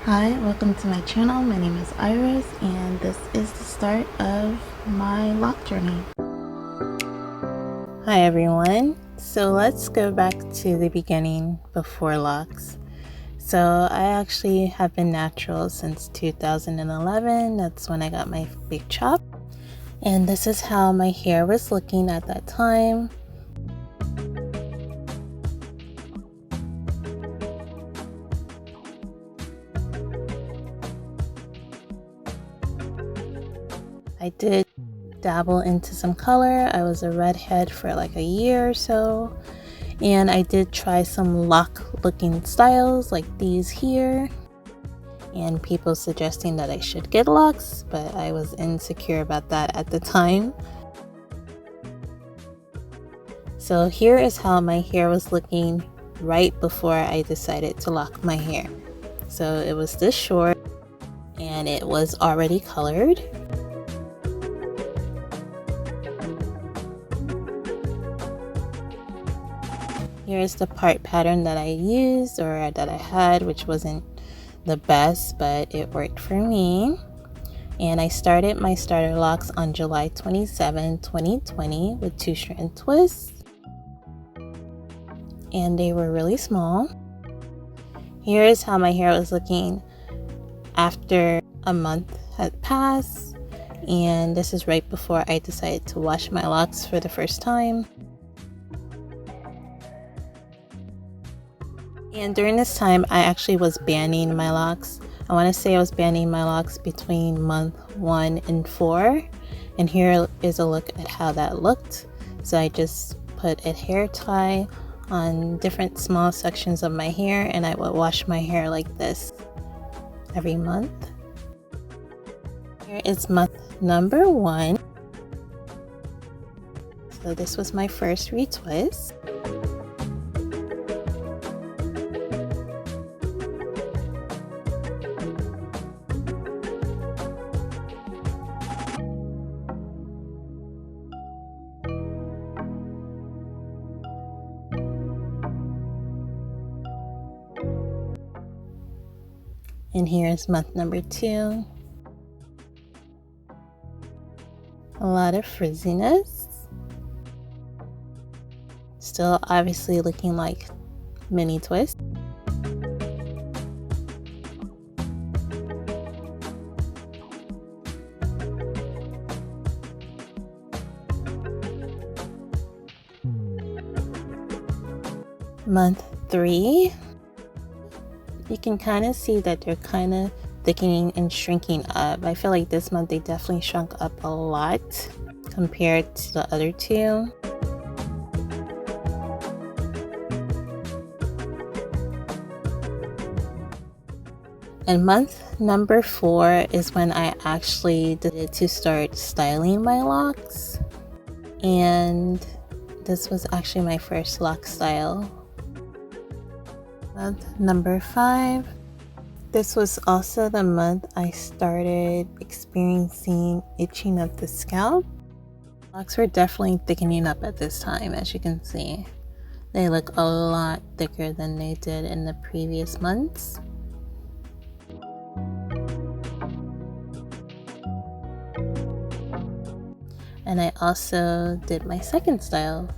Hi, welcome to my channel. My name is Iris and this is the start of my lock journey. Hi everyone. So let's go back to the beginning before locks. So I actually have been natural since 2011. That's when I got my big chop. And this is how my hair was looking at that time. I did dabble into some color. I was a redhead for like a year or so, and I did try some lock looking styles like these here, and people suggesting that I should get locks, but I was insecure about that at the time. So here is how my hair was looking right before I decided to lock my hair. So it was this short and it was already colored. Here's the part pattern that I used or that I had, which wasn't the best, but it worked for me. And I started my starter locks on July 27, 2020 with 2 strand twists. And they were really small. Here's how my hair was looking after a month had passed. And this is right before I decided to wash my locks for the first time. And during this time, I actually was banding my locks. I want to say I was banding my locks between month 1 and 4. And here is a look at how that looked. So I just put a hair tie on different small sections of my hair, and I would wash my hair like this every month. Here is month number 1. So this was my first retwist. And here's month number 2. A lot of frizziness. Still obviously looking like mini twists. Month 3. You can kind of see that they're kind of thickening and shrinking up. I feel like this month they definitely shrunk up a lot compared to the other 2. And month number 4 is when I actually did to start styling my locks. And this was actually my first lock style. Month number 5. This was also the month I started experiencing itching of the scalp. Locks were definitely thickening up at this time, as you can see. They look a lot thicker than they did in the previous months. And I also did my second style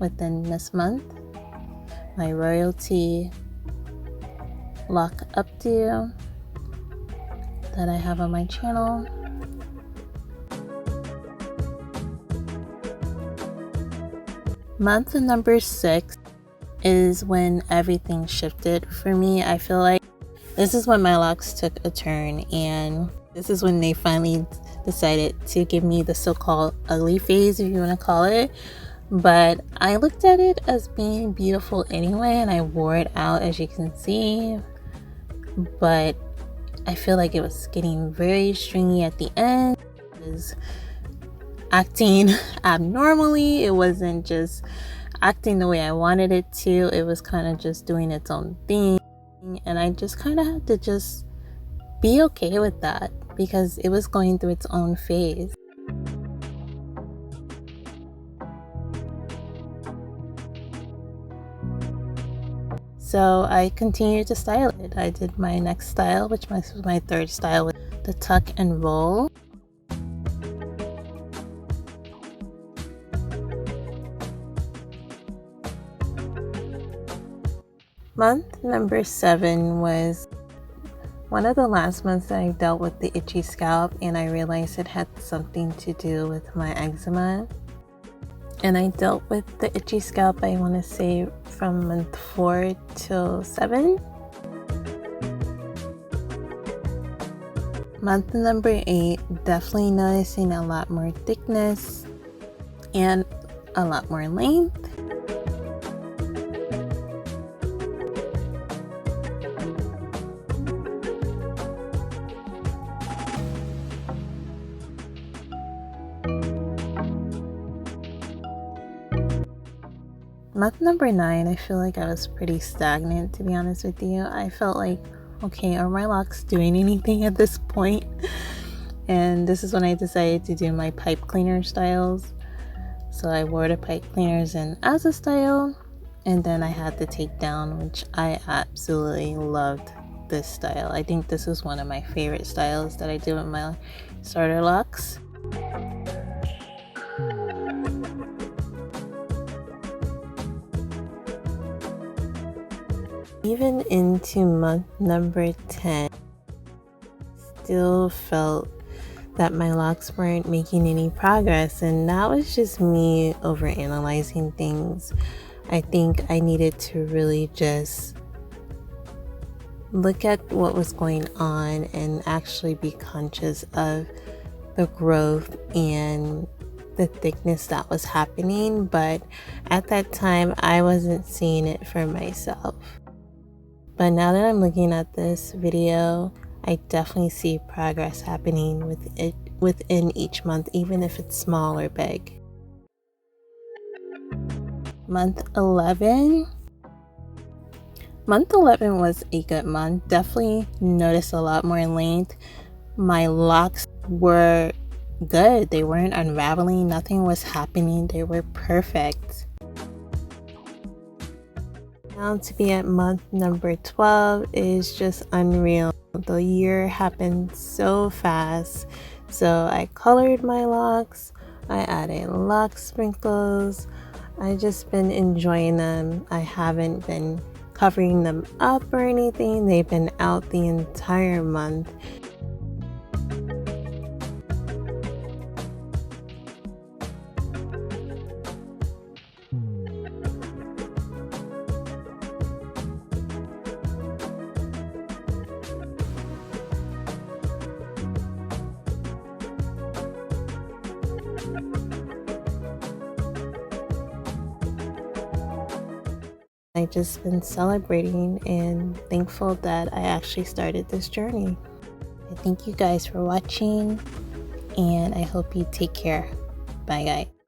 within this month, my royalty lock updo that I have on my channel. Month number 6 is when everything shifted for me. I feel like this is when my locks took a turn, and this is when they finally decided to give me the so-called ugly phase, if you want to call it. But I looked at it as being beautiful anyway, and I wore it out, as you can see. But I feel like it was getting very stringy at the end. It was acting abnormally. It wasn't just acting the way I wanted it to. It was kind of just doing its own thing. And I just kind of had to just be okay with that because it was going through its own phase. So I continued to style it. I did my next style, which was my third style, with the tuck and roll. Month number 7 was one of the last months that I dealt with the itchy scalp, and I realized it had something to do with my eczema. And I dealt with the itchy scalp, I want to say, from month 4 till 7. Month number 8, definitely noticing a lot more thickness and a lot more length. Month number 9, I feel like I was pretty stagnant, to be honest with you. I felt like, okay, are my locks doing anything at this point? And this is when I decided to do my pipe cleaner styles. So I wore the pipe cleaners in as a style, and then I had the takedown, which I absolutely loved this style. I think this is one of my favorite styles that I do with my starter locks. Even into month number 10, still felt that my locks weren't making any progress, and that was just me overanalyzing things. I think I needed to really just look at what was going on and actually be conscious of the growth and the thickness that was happening, but at that time I wasn't seeing it for myself. But now that I'm looking at this video, I definitely see progress happening within each month, even if it's small or big. Month 11. Month 11 was a good month. Definitely noticed a lot more length. My locks were good. They weren't unraveling. Nothing was happening. They were perfect. Now to be at month number 12 is just unreal. The year happened so fast. So I colored my locks. I added lock sprinkles. I just been enjoying them. I haven't been covering them up or anything. They've been out the entire month. I just been celebrating and thankful that I actually started this journey. I thank you guys for watching, and I hope you take care. Bye guys.